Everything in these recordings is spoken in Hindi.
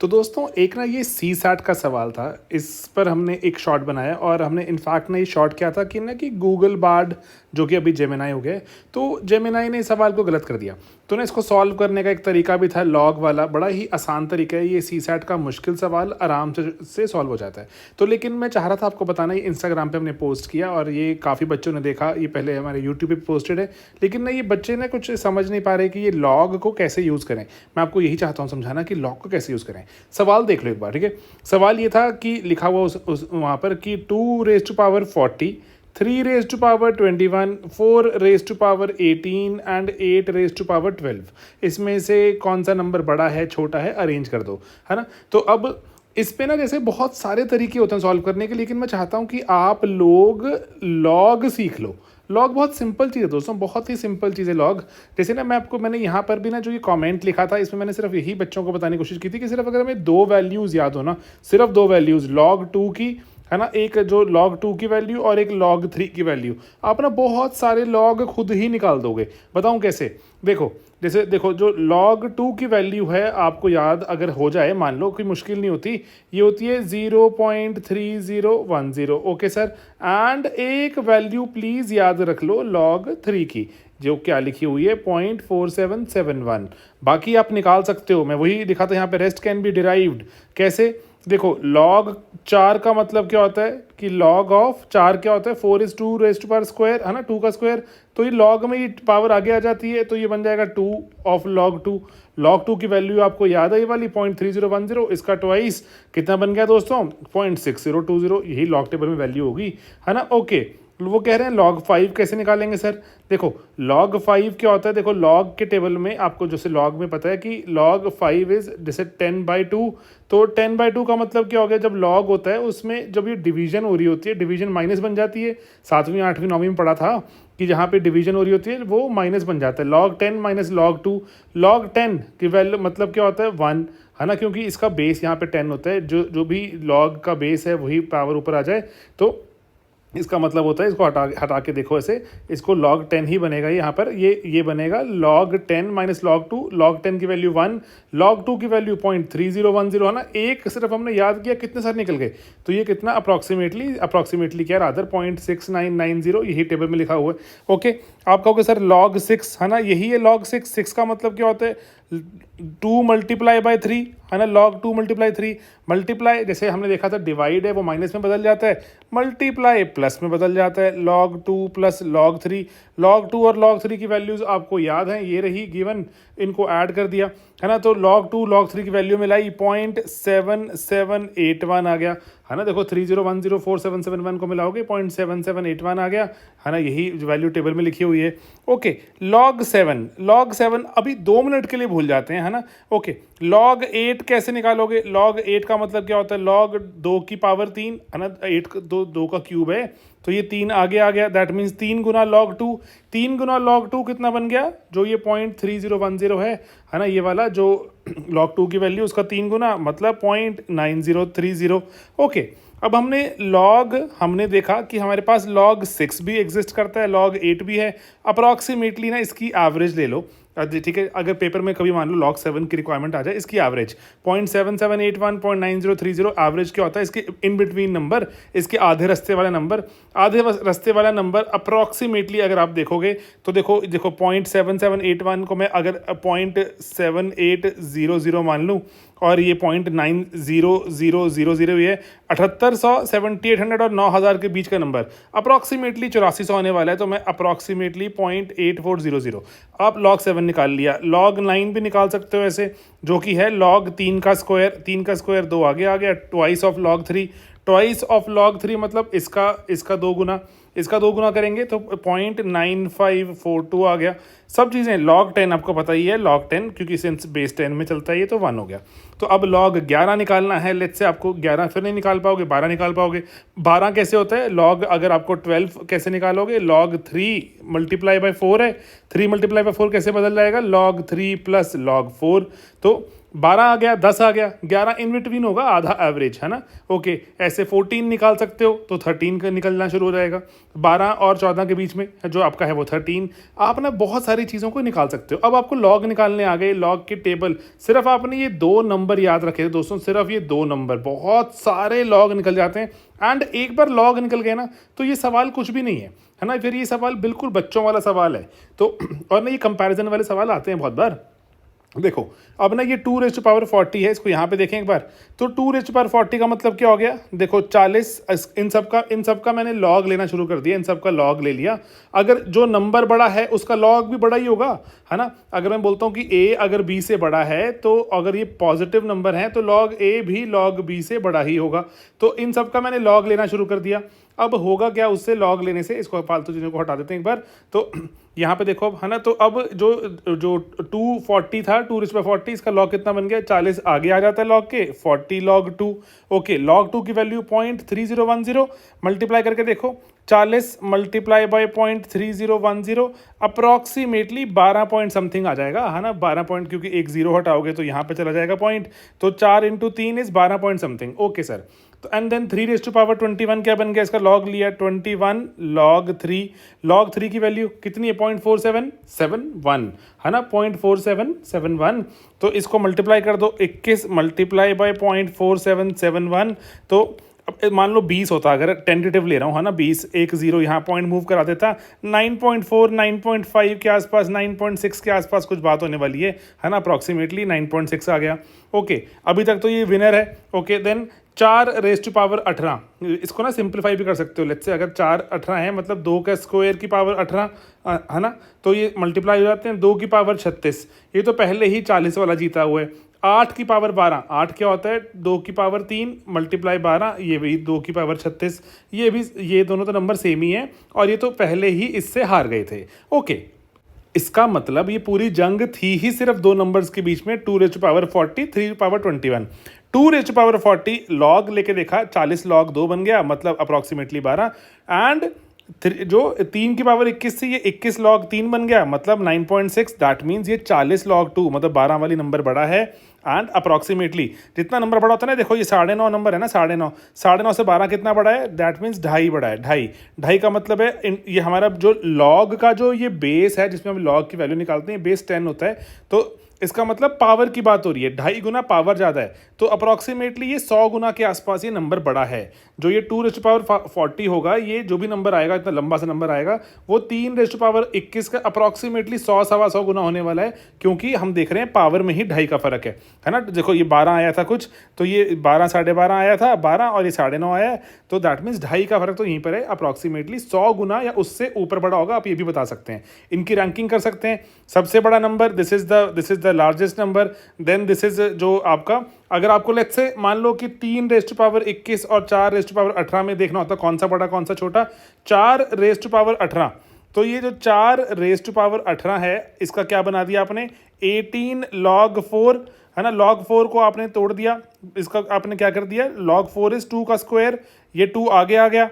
तो दोस्तों एक ना ये सी सैट का सवाल था। इस पर हमने एक शॉर्ट बनाया और हमने इनफैक्ट ना ये शॉर्ट किया था कि गूगल बार्ड जो कि अभी जेमिनाई हो गए, तो जेमिनाई ने इस सवाल को गलत कर दिया। तो ना इसको सॉल्व करने का एक तरीका भी था लॉग वाला, बड़ा ही आसान तरीका है। ये सी सैट का मुश्किल सवाल आराम से सॉल्व हो जाता है। तो लेकिन मैं चाह रहा था आपको बताना, ये इंस्टाग्राम पे हमने पोस्ट किया और ये काफ़ी बच्चों ने देखा। ये पहले हमारे यूट्यूब पे पोस्टेड है, लेकिन ना ये बच्चे ना कुछ समझ नहीं पा रहे कि ये लॉग को कैसे यूज़ करें। मैं आपको यही चाहता हूँ समझाना कि लॉग को कैसे यूज़ करें। सवाल देख लो एक बार, ठीक है। सवाल ये था कि लिखा हुआ उस वहाँ पर कि 2 raised to power 40, 3 raised to power 21, 4 raised to power 18 and 8 raised to power 12, इसमें से कौन सा नंबर बड़ा है छोटा है, अरेंज कर दो, है ना। तो अब इस पे ना जैसे बहुत सारे तरीके होते हैं सॉल्व करने के, लेकिन मैं चाहता हूँ कि आप लोग लॉग सीख लो। लॉग बहुत सिंपल चीज़ है दोस्तों, बहुत ही सिंपल चीज़ है लॉग। जैसे ना मैंने यहाँ पर भी ना जो ये कमेंट लिखा था, इसमें मैंने सिर्फ यही बच्चों को बताने की कोशिश की थी कि सिर्फ अगर हमें 2 वैल्यूज़ याद हो ना, सिर्फ 2 वैल्यूज़ लॉग 2 की, है ना, एक जो log 2 की वैल्यू और एक log 3 की वैल्यू, आप ना बहुत सारे लॉग खुद ही निकाल दोगे। बताऊं कैसे? देखो, जैसे देखो, जो log 2 की वैल्यू है आपको याद अगर हो जाए, मान लो, कोई मुश्किल नहीं होती, ये होती है 0.3010। ओके सर, एंड एक वैल्यू प्लीज़ याद रख लो log 3 की, जो क्या लिखी हुई है 0.4771। बाकी आप निकाल सकते हो, मैं वही लिखा था यहाँ पे, रेस्ट कैन बी डिराइव्ड। कैसे? देखो, log 4 का मतलब क्या होता है कि log ऑफ 4 क्या होता है, 4 is 2 raised to power square, है ना, 2 का स्क्वायर। तो ये log में ये पावर आगे आ जाती है, तो ये बन जाएगा 2 ऑफ log 2। log 2 की वैल्यू आपको याद है, ये वाली 0.3010, इसका ट्वाइस कितना बन गया दोस्तों, 0.6020। यही लॉग टेबल में वैल्यू होगी, है ना। ओके, वो कह रहे हैं log 5 कैसे निकालेंगे सर। देखो, log 5 क्या होता है, देखो log के टेबल में आपको जैसे log में पता है कि log 5 इज जैसे 10/2। तो 10/2 का मतलब क्या हो गया, जब log होता है उसमें जब ये डिवीजन हो रही होती है, डिवीजन माइनस बन जाती है। 7वीं 8वीं 9वीं में पढ़ा था कि जहाँ पे डिवीजन हो रही होती है वो माइनस बन जाता है। log 10 माइनस log 2, log 10 की वैल्यू मतलब क्या होता है 1, है ना, क्योंकि इसका बेस यहाँ पे 10 होता है। जो जो भी log का बेस है वही पावर ऊपर आ जाए, तो इसका मतलब होता है, इसको हटा के देखो ऐसे, इसको log 10 ही बनेगा यहाँ पर। ये बनेगा log 10 माइनस log 2। log 10 की वैल्यू 1, log 2 की वैल्यू 0.3010, है ना। एक सिर्फ हमने याद किया, कितने सारे निकल गए, तो ये कितना अप्रॉक्सीमेटली क्या, रादर 0.6990, यही टेबल में लिखा हुआ है। ओके, आप कहोगे सर log 6, है ना, यही है log 6। 6 का मतलब क्या होता है, 2 × 3, है ना, log 2 × 3। मल्टीप्लाई, जैसे हमने देखा था डिवाइड है वो माइनस में बदल जाता है, मल्टीप्लाई प्लस में बदल जाता है, log 2 प्लस log 3। log 2 और log 3 की वैल्यूज़ आपको याद हैं, ये रही गिवन, इनको ऐड कर दिया, है ना। तो log 2 log 3 की वैल्यू मिलाई 0.7781 आ गया, है ना। देखो, 30104771 को मिलाओगे 0.7781 आ गया, है ना, यही वैल्यू टेबल में लिखी हुई है। ओके, log 7 अभी 2 मिनट के लिए भूल जाते हैं, है ना। ओके, log 8 कैसे निकालोगे। log 8 का मतलब क्या होता है, log 2 की पावर 3, है ना, 8 2 का क्यूब है, तो ये 3 आगे आ गया, that means 3 Guna log 2। 3 Guna log 2 कितना बन गया, जो ये 0.3010 है ना, ये वाला जो log 2 की वैल्यू, उसका 3 गुना मतलब 0.9030। ओके, अब हमने देखा कि हमारे पास log 6 भी एग्जिस्ट करता है, log 8 भी है। अप्रॉक्सीमेटली ना इसकी एवरेज ले लो, ठीक है। अगर पेपर में कभी मान लो log 7 की रिक्वायरमेंट आ जाए, इसकी एवरेज 0.7781, 0.9030, एवरेज क्या होता है, इसके इन बिटवीन नंबर, इसके आधे रास्ते वाला नंबर। आधे रास्ते वाला नंबर अप्रॉक्सीमेटली अगर आप देखोगे तो देखो 0.7781 को मैं अगर 0.7800 मान लूँ, और ये 0.9000 ये 7800, 7800 और 9000 के बीच का नंबर अप्रॉक्सीमेटली 8400 आने वाला है, तो मैं अप्रॉक्सीमेटली 0.8400। आप log 7 निकाल लिया। log 9 भी निकाल सकते हो ऐसे, जो कि है log 3 का स्क्वायर, 3 का स्क्वायर 2 आगे आ गया, twice of log 3। Twice of log 3 मतलब इसका 2 गुना, इसका 2 गुना करेंगे तो 0.9542 आ गया। सब चीज़ें log 10 आपको पता ही है, log 10 क्योंकि सिंस बेस 10 में चलता है, ये तो 1 हो गया। तो अब log 11 निकालना है। लेट्स से आपको 11 फिर नहीं निकाल पाओगे, 12 निकाल पाओगे। 12 कैसे होता है, log अगर आपको 12 कैसे निकालोगे, log 3 × 4 है, 3 × 4 कैसे बदल जाएगा, log 3 प्लस log 4। तो 12 आ गया, 10 आ गया, 11 इन बिटवीन होगा, आधा एवरेज है ना। ओके, ऐसे 14 निकाल सकते हो तो 13 का निकलना शुरू हो जाएगा। 12 और 14 के बीच में जो आपका है वो 13। आप ना बहुत सारी चीज़ों को निकाल सकते हो। अब आपको लॉग निकालने आ गए, लॉग की टेबल, सिर्फ आपने ये 2 नंबर याद रखे थे दोस्तों, सिर्फ ये 2 नंबर, बहुत सारे लॉग निकल जाते हैं। एंड एक बार लॉग निकल गए ना तो ये सवाल कुछ भी नहीं है ना। फिर ये सवाल बिल्कुल बच्चों वाला सवाल है। तो और ना ये कंपैरिजन वाले सवाल आते हैं बहुत बार। देखो अब ना ये 2⁴40 है, इसको यहाँ पे देखें एक बार। तो 2⁴40 का मतलब क्या हो गया, देखो 40, इन सब का मैंने लॉग लेना शुरू कर दिया, इन सब का लॉग ले लिया। अगर जो नंबर बड़ा है उसका लॉग भी बड़ा ही होगा, है ना। अगर मैं बोलता हूँ कि a अगर b से बड़ा है, तो अगर ये पॉजिटिव नंबर है तो लॉग a भी लॉग b से बड़ा ही होगा। तो इन सब का मैंने लॉग लेना शुरू कर दिया। अब होगा क्या उससे, लॉग लेने से, इसको फालतू चीज़ों को हटा देते हैं एक बार। तो यहाँ पे देखो है ना, तो अब जो जो 240 था, 2⁴40, इसका लॉग कितना बन गया, 40 आगे आ जाता है लॉग के, 40 लॉग 2। ओके, लॉग 2 की वैल्यू 0.3010, मल्टीप्लाई करके देखो, 40 multiply by 0.3010 approximately 12 point something आ जाएगा, है ना। 12 पॉइंट, क्योंकि एक जीरो हटाओगे तो यहाँ पे चला जाएगा पॉइंट। तो 4 × 3 is 12 point something. Okay sir. तो एंड देन 3⁻21 क्या बन गया, इसका लॉग लिया 21 लॉग 3। लॉग 3 की वैल्यू कितनी है, 0.4771, है ना, 0.4771। तो इसको मल्टीप्लाई कर दो, 21 मल्टीप्लाई बाय 0.4771। तो अब मान लो 20 होता, अगर टेंटेटिव ले रहा हूँ, है ना, 20, एक जीरो यहाँ पॉइंट मूव करा देता, 9.4, 9.5 के आसपास, 9.6 के आसपास कुछ बात होने वाली है ना। अप्रॉक्सीमेटली 9.6 आ गया। ओके, अभी तक तो ये विनर है। ओके, देन 4⁻18, इसको ना सिंप्लीफाई भी कर सकते हो। लेट्स से अगर 4⁻18 है, मतलब 2 का स्क्वायर की पावर 18, है ना, तो ये मल्टीप्लाई हो जाते हैं, 2 की पावर 36। ये तो पहले ही 40 वाला जीता हुआ है। 8 की पावर 12, 8 क्या होता है, 2 की पावर 3 मल्टीप्लाई 12, ये भी 2 की पावर 36। ये भी, ये दोनों तो नंबर सेम ही है, और ये तो पहले ही इससे हार गए थे। ओके, इसका मतलब ये पूरी जंग थी ही सिर्फ 2 नंबर्स के बीच में, 2⁻40, 3⁻21। 2⁻40 लॉग लेके देखा, 40 लॉग 2 बन गया, मतलब अप्रॉक्सीमेटली 12। एंड जो 3 की पावर 21 थी, ये 21 लॉग 3 बन गया, मतलब 9.6। दैट मीन्स ये 40 लॉग 2, मतलब 12 वाली नंबर बड़ा है। एंड अप्रॉक्सीमेटली जितना नंबर बड़ा होता है ना, देखो ये 9.5 नंबर है ना, 9.5, 9.5 से 12 कितना बड़ा है, दैट मीन्स 2.5 बड़ा है। 2.5 का मतलब है ये हमारा जो लॉग का जो ये बेस है, जिसमें हम लॉग की वैल्यू निकालते हैं, बेस 10 होता है। तो इसका मतलब पावर की बात हो रही है, 2.5 गुना पावर ज़्यादा है, तो अप्रॉक्सीमेटली ये 100 गुना के आसपास ये नंबर बड़ा है। जो ये 2⁻40 होगा, ये जो भी नंबर आएगा, इतना लंबा सा नंबर आएगा, वो 3⁻21 का अप्रॉक्सीमेटली 100-125 गुना होने वाला है, क्योंकि हम देख रहे हैं पावर में ही 2.5 का फर्क है ना। देखो ये 12 आया था कुछ, तो ये 12, 12.5 आया था, 12 और ये 9.5 आया है, तो दैट मीन्स 2.5 का फर्क तो यहीं पर है। अप्रॉक्सीमेटली 100 गुना या उससे ऊपर बड़ा होगा, आप ये भी बता सकते हैं। इनकी रैंकिंग कर सकते हैं, सबसे बड़ा number this is the largest number, then this is जो आपका, अगर आपको लेट्स से मान लो कि 3⁻21 और 4⁻18 में देखना होता कौन सा बड़ा कौन सा छोटा, 4⁻18, तो ये जो 4⁻18 है, इसका क्या बना दिया आपने, 18 log 4, है ना। log 4 को आपने तोड़ दिया, इसका आपने क्या कर दिया, log 4 इज 2 का स्क्वायर, ये 2 आगे आ गया,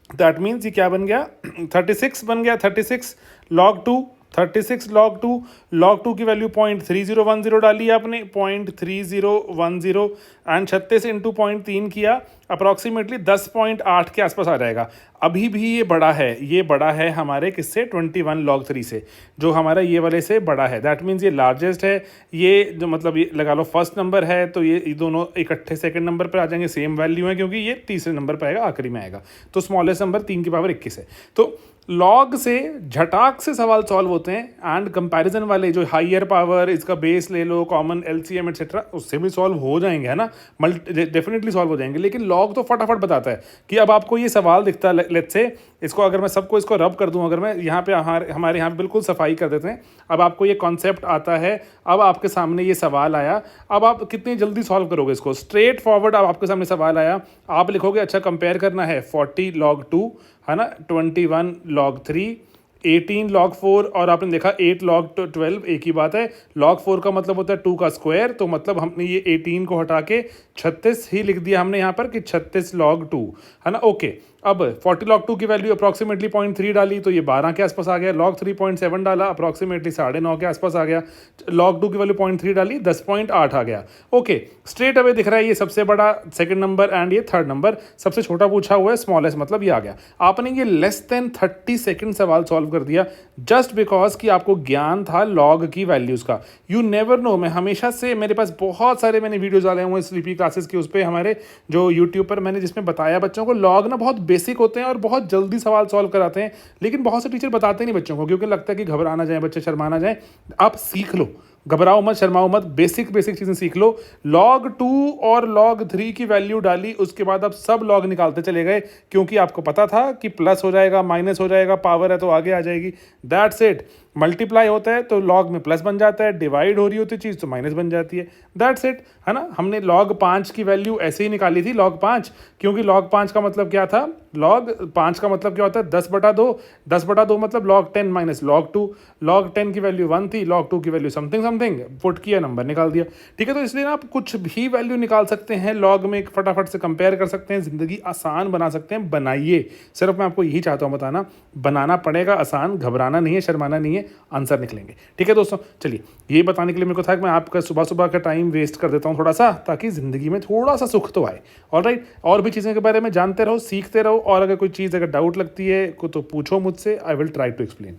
दैट मीन्स ये क्या बन गया, 36 बन गया। 36 log 2, 36 log 2, log 2 की वैल्यू 0.3010 डाली आपने, 0.3010, एंड 36 इंटू 0.3 किया, अप्रॉक्सीमेटली 10.8 के आसपास आ जाएगा। अभी भी ये बड़ा है, ये बड़ा है हमारे किससे, 21 log 3 से, जो हमारा ये वाले से बड़ा है। दैट मीन्स ये लार्जेस्ट है। ये जो मतलब ये लगा लो फर्स्ट नंबर है, तो ये दोनों इकट्ठे सेकंड नंबर पर आ जाएंगे, सेम वैल्यू है, क्योंकि ये तीसरे नंबर पर आएगा, आखिरी में आएगा। तो स्मॉलेस्ट नंबर 3 की पावर 21 है। तो लॉग से झटाक से सवाल सॉल्व होते हैं, एंड कंपैरिजन वाले जो हाइयर पावर, इसका बेस ले लो, कॉमन एलसीएम एटसेट्रा, उससे भी सॉल्व हो जाएंगे, है ना, डेफिनेटली सॉल्व हो जाएंगे। लेकिन लॉग तो फटाफट बताता है कि अब आपको ये सवाल दिखता है, लेट्स से इसको अगर मैं सबको इसको रब कर दूं, अगर मैं यहाँ पे हमारे यहाँ पे बिल्कुल सफाई कर देते हैं, अब आपको ये कॉन्सेप्ट आता है, अब आपके सामने ये सवाल आया, अब आप कितनी जल्दी सॉल्व करोगे इसको, स्ट्रेट फॉरवर्ड। अब आपके सामने सवाल आया, आप लिखोगे अच्छा कंपेयर करना है 40 log 2, है ना, 21 log 3, 18 log 4, और आपने देखा 8 log 12, एक ही बात है। log 4 का मतलब होता है 2 का स्क्वायर, तो मतलब हमने ये 18 को हटा के 36 ही लिख दिया हमने यहाँ पर कि 36 log 2, है ना। ओके, अब 40 log 2 की वैल्यू अप्रॉक्सीमेटली 0.3 डाली तो ये 12 के आसपास आ गया, log 3 0.7 डाला अप्रॉक्सीमेटली 9.5 के आसपास आ गया, log 2 की वैल्यू 0.3 डाली 10.8 आ गया। ओके, स्ट्रेट अवे दिख रहा है ये सबसे बड़ा सेकंड नंबर एंड ये थर्ड नंबर, सबसे छोटा पूछा हुआ है स्मॉलेस्ट, मतलब ये आ गया। आपने ये लेस देन 30 सेकंड सवाल सॉल्व कर दिया जस्ट बिकॉज कि आपको ज्ञान था लॉग की वैल्यूज़ का। यू नेवर नो, मैं हमेशा से, मेरे पास बहुत सारे मैंने वीडियोज़ डाले हुए हैं स्लीपी क्लासेस के उस पर, हमारे जो यूट्यूब पर मैंने, जिसमें बताया बच्चों को लॉग ना बहुत बेसिक होते हैं और बहुत जल्दी सवाल सॉल्व कराते हैं, लेकिन बहुत से टीचर बताते नहीं बच्चों को क्योंकि लगता है कि घबरा ना जाए बच्चे, शर्मा ना जाए। आप सीख लो, घबराओ मत, शर्माओ मत, बेसिक चीज़ें सीख लो। log 2 और log 3 की वैल्यू डाली, उसके बाद आप सब log निकालते चले गए क्योंकि आपको पता था कि प्लस हो जाएगा, माइनस हो जाएगा, पावर है तो आगे आ जाएगी। That's it. मल्टीप्लाई होता है तो log में प्लस बन जाता है, डिवाइड हो रही होती चीज़ तो माइनस बन जाती है। दैट्स इट, है ना। हमने log 5 की वैल्यू ऐसे ही निकाली थी, log 5, क्योंकि log 5 का मतलब क्या था, log 5 का मतलब क्या होता है 10/2, 10/2 मतलब log 10 माइनस log 2, log 10 की वैल्यू 1 थी, log 2 की वैल्यू समथिंग पुट किया, नंबर निकाल दिया। ठीक है, तो इसलिए ना आप कुछ भी वैल्यू निकाल सकते हैं लॉग में, फटाफट से कंपेयर कर सकते हैं, जिंदगी आसान बना सकते हैं। बनाइए, सिर्फ मैं आपको यही चाहता हूँ बताना, बनाना पड़ेगा आसान, घबराना नहीं है, शर्माना नहीं है, आंसर निकलेंगे। ठीक है दोस्तों, चलिए ये बताने के लिए मेरे को था कि मैं आपका सुबह सुबह का टाइम वेस्ट कर देता हूँ थोड़ा सा, ताकि जिंदगी में थोड़ा सा सुख तो आए। ऑलराइट, और भी चीज़ों के बारे में जानते रहो, सीखते रहो, और अगर कोई चीज़ अगर डाउट लगती है तो पूछो मुझसे, I will try to explain.